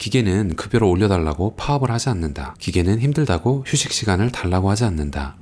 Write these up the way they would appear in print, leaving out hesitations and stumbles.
기계는 급여를 올려달라고 파업을 하지 않는다. 기계는 힘들다고 휴식 시간을 달라고 하지 않는다.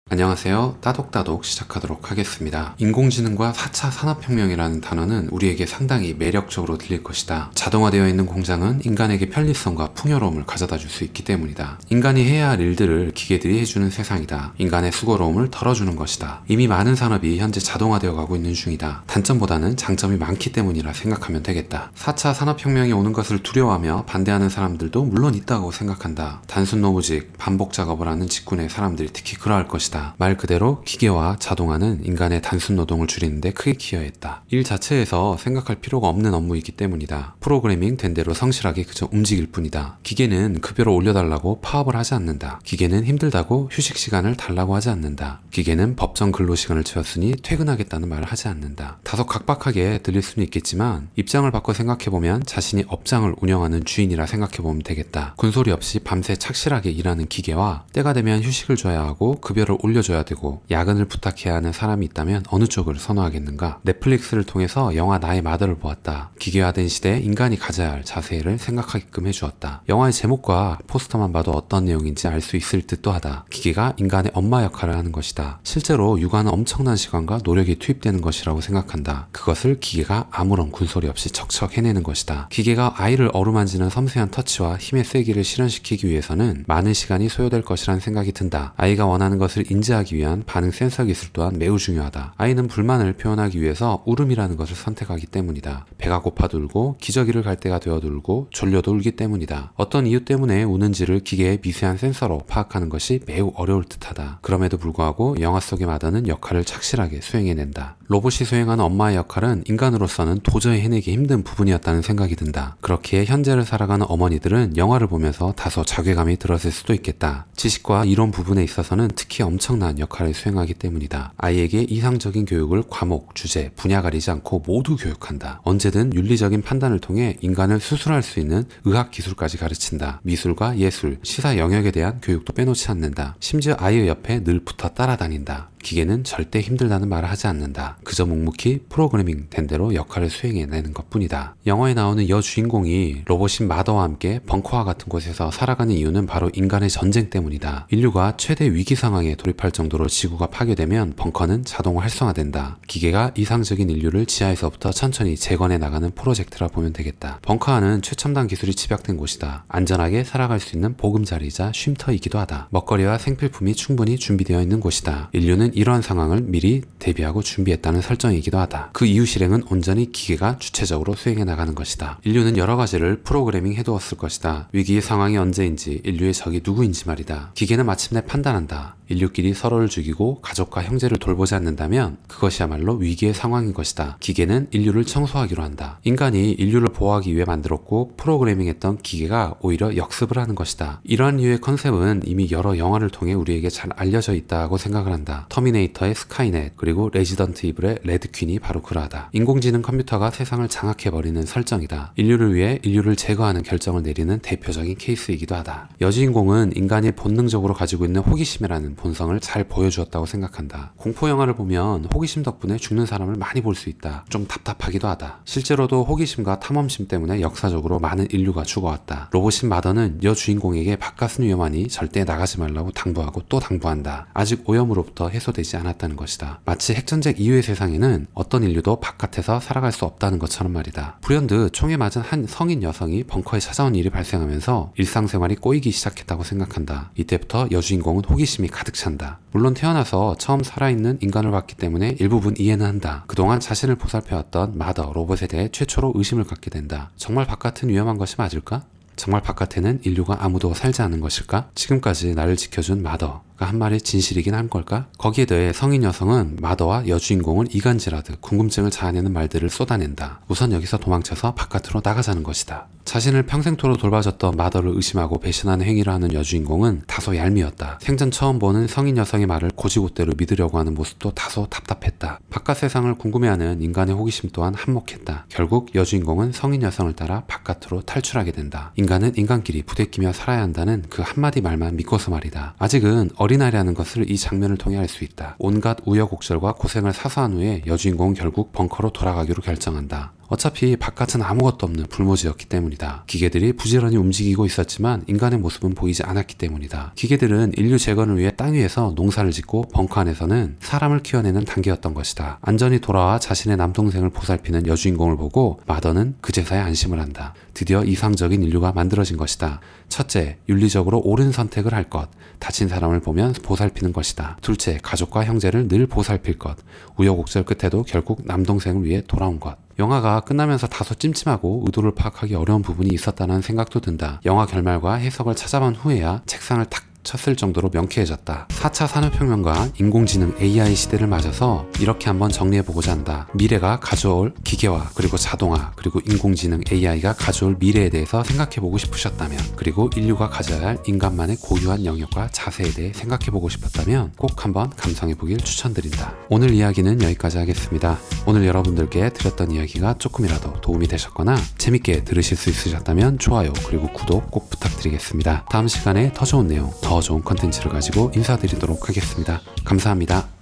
안녕하세요. 따독따독 시작하도록 하겠습니다. 인공지능과 4차 산업혁명이라는 단어는 우리에게 상당히 매력적으로 들릴 것이다. 자동화되어 있는 공장은 인간에게 편리성과 풍요로움을 가져다 줄 수 있기 때문이다. 인간이 해야 할 일들을 기계들이 해주는 세상이다. 인간의 수고로움을 덜어주는 것이다. 이미 많은 산업이 현재 자동화되어 가고 있는 중이다. 단점보다는 장점이 많기 때문이라 생각하면 되겠다. 4차 산업혁명이 오는 것을 두려워하며 반대하는 사람들도 물론 있다고 생각한다. 단순 노무직, 반복 작업을 하는 직군의 사람들이 특히 그러할 것이다. 말 그대로 기계와 자동화는 인간의 단순 노동을 줄이는데 크게 기여했다. 일 자체에서 생각할 필요가 없는 업무이기 때문이다. 프로그래밍 된 대로 성실하게 그저 움직일 뿐이다. 기계는 급여를 올려달라고 파업을 하지 않는다. 기계는 힘들다고 휴식 시간을 달라고 하지 않는다. 기계는 법정 근로 시간을 채웠으니 퇴근하겠다는 말을 하지 않는다. 다소 각박하게 들릴 수는 있겠지만 입장을 바꿔 생각해보면 자신이 업장을 운영하는 주인이라 생각해보면 되겠다. 군소리 없이 밤새 착실하게 일하는 기계와 때가 되면 휴식을 줘야 하고 급여를 올려줘야 되고 야근을 부탁해야 하는 사람이 있다면 어느 쪽을 선호하겠는가? 넷플릭스를 통해서 영화 나의 마더를 보았다. 기계화된 시대에 인간이 가져야 할 자세를 생각하게끔 해주었다. 영화의 제목과 포스터만 봐도 어떤 내용인지 알 수 있을 듯도 하다. 기계가 인간의 엄마 역할을 하는 것이다. 실제로 육아는 엄청난 시간과 노력이 투입되는 것이라고 생각한다. 그것을 기계가 아무런 군소리 없이 척척 해내는 것이다. 기계가 아이를 어루만지는 섬세한 터치와 힘의 세기를 실현시키기 위해서는 많은 시간이 소요될 것이라는 생각이 든다. 아이가 원하는 것을 인지하기 위한 반응 센서 기술 또한 매우 중요하다. 아이는 불만을 표현하기 위해서 울음이라는 것을 선택하기 때문이다. 배가 고파도 울고 기저귀를 갈 때가 되어도 울고 졸려도 울기 때문이다. 어떤 이유 때문에 우는지를 기계의 미세한 센서로 파악하는 것이 매우 어려울 듯하다. 그럼에도 불구하고 영화 속의 마더는 역할을 착실하게 수행해낸다. 로봇이 수행하는 엄마의 역할은 인간으로서는 도저히 해내기 힘든 부분이었다는 생각이 든다. 그렇기에 현재를 살아가는 어머니들은 영화를 보면서 다소 자괴감이 들었을 수도 있겠다. 지식과 이론 부분에 있어서는 특히 엄청난 역할을 수행하기 때문이다. 아이에게 이상적인 교육을 과목, 주제, 분야 가리지 않고 모두 교육한다. 언제든 윤리적인 판단을 통해 인간을 수술할 수 있는 의학 기술까지 가르친다. 미술과 예술, 시사 영역에 대한 교육도 빼놓지 않는다. 심지어 아이의 옆에 늘 붙어 따라다닌다. 기계는 절대 힘들다는 말을 하지 않는다. 그저 묵묵히 프로그래밍 된 대로 역할을 수행해내는 것뿐이다. 영화에 나오는 여주인공이 로봇인 마더와 함께 벙커와 같은 곳에서 살아가는 이유는 바로 인간의 전쟁 때문이다. 인류가 최대 위기 상황에 돌입할 정도로 지구가 파괴되면 벙커는 자동 활성화된다. 기계가 이상적인 인류를 지하에서부터 천천히 재건해 나가는 프로젝트라 보면 되겠다. 벙커 안은 최첨단 기술이 집약된 곳이다. 안전하게 살아갈 수 있는 보금자리이자 쉼터이기도 하다. 먹거리와 생필품이 충분히 준비되어 있는 곳이다. 인류는 이러한 상황을 미리 대비하고 준비했다는 설정이기도 하다. 그 이후 실행은 온전히 기계가 주체적으로 수행해 나가는 것이다. 인류는 여러 가지를 프로그래밍 해두었을 것이다. 위기의 상황이 언제인지, 인류의 적이 누구인지 말이다. 기계는 마침내 판단한다. 인류끼리 서로를 죽이고 가족과 형제를 돌보지 않는다면 그것이야말로 위기의 상황인 것이다. 기계는 인류를 청소하기로 한다. 인간이 인류를 보호하기 위해 만들었고 프로그래밍했던 기계가 오히려 역습을 하는 것이다. 이러한 류의 컨셉은 이미 여러 영화를 통해 우리에게 잘 알려져 있다고 생각을 한다. 터미네이터의 스카이넷, 그리고 레지던트 이블의 레드퀸이 바로 그러하다. 인공지능 컴퓨터가 세상을 장악해버리는 설정이다. 인류를 위해 인류를 제거하는 결정을 내리는 대표적인 케이스이기도 하다. 여주인공은 인간이 본능적으로 가지고 있는 호기심이라는 본성을 잘 보여주었다고 생각한다. 공포영화를 보면 호기심 덕분에 죽는 사람을 많이 볼 수 있다. 좀 답답하기도 하다. 실제로도 호기심과 탐험심 때문에 역사적으로 많은 인류가 죽어왔다. 로봇인 마더는 여주인공에게 바깥은 위험하니 절대 나가지 말라고 당부하고 또 당부한다. 아직 오염으로부터 해소되지 않았다는 것이다. 마치 핵전쟁 이후의 세상에는 어떤 인류도 바깥에서 살아갈 수 없다는 것처럼 말이다. 불현듯 총에 맞은 한 성인 여성이 벙커에 찾아온 일이 발생하면서 일상생활이 꼬이기 시작했다고 생각한다. 이때부터 여주인공은 호기심이 가득 찬다. 물론 태어나서 처음 살아있는 인간을 봤기 때문에 일부분 이해는 한다. 그동안 자신을 보살펴왔던 마더 로봇에 대해 최초로 의심을 갖게 된다. 정말 바깥은 위험한 것이 맞을까? 정말 바깥에는 인류가 아무도 살지 않은 것일까? 지금까지 나를 지켜준 마더가 한 말이 진실이긴 한 걸까? 거기에 대해 성인 여성은 마더와 여주인공을 이간질하듯 궁금증을 자아내는 말들을 쏟아낸다. 우선 여기서 도망쳐서 바깥으로 나가자는 것이다. 자신을 평생토록 돌봐줬던 마더를 의심하고 배신하는 행위를 하는 여주인공은 다소 얄미웠다. 생전 처음 보는 성인 여성의 말을 고지고대로 믿으려고 하는 모습도 다소 답답했다. 바깥 세상을 궁금해하는 인간의 호기심 또한 한몫했다. 결국 여주인공은 성인 여성을 따라 바깥으로 탈출하게 된다. 인간은 인간끼리 부대끼며 살아야 한다는 그 한마디 말만 믿고서 말이다. 아직은 어린아이라는 것을 이 장면을 통해 알 수 있다. 온갖 우여곡절과 고생을 사수한 후에 여주인공은 결국 벙커로 돌아가기로 결정한다. 어차피 바깥은 아무것도 없는 불모지였기 때문이다. 기계들이 부지런히 움직이고 있었지만 인간의 모습은 보이지 않았기 때문이다. 기계들은 인류 재건을 위해 땅 위에서 농사를 짓고 벙커 안에서는 사람을 키워내는 단계였던 것이다. 안전히 돌아와 자신의 남동생을 보살피는 여주인공을 보고 마더는 그제서야 안심을 한다. 드디어 이상적인 인류가 만들어진 것이다. 첫째, 윤리적으로 옳은 선택을 할 것. 다친 사람을 보면 보살피는 것이다. 둘째, 가족과 형제를 늘 보살필 것. 우여곡절 끝에도 결국 남동생을 위해 돌아온 것. 영화가 끝나면서 다소 찜찜하고 의도를 파악하기 어려운 부분이 있었다는 생각도 든다. 영화 결말과 해석을 찾아본 후에야 책상을 탁 쳤을 정도로 명쾌해졌다. 4차 산업혁명과 인공지능 AI 시대를 맞아서 이렇게 한번 정리해보고자 한다. 미래가 가져올 기계화, 그리고 자동화, 그리고 인공지능 AI가 가져올 미래에 대해서 생각해보고 싶으셨다면, 그리고 인류가 가져야 할 인간만의 고유한 영역과 자세에 대해 생각해보고 싶었다면 꼭 한번 감상해보길 추천드린다. 오늘 이야기는 여기까지 하겠습니다. 오늘 여러분들께 드렸던 이야기가 조금이라도 도움이 되셨거나 재밌게 들으실 수 있으셨다면 좋아요, 그리고 구독 꼭 부탁드리겠습니다. 다음 시간에 더 좋은 내용, 더 좋은 컨텐츠를 가지고 인사드리도록 하겠습니다. 감사합니다.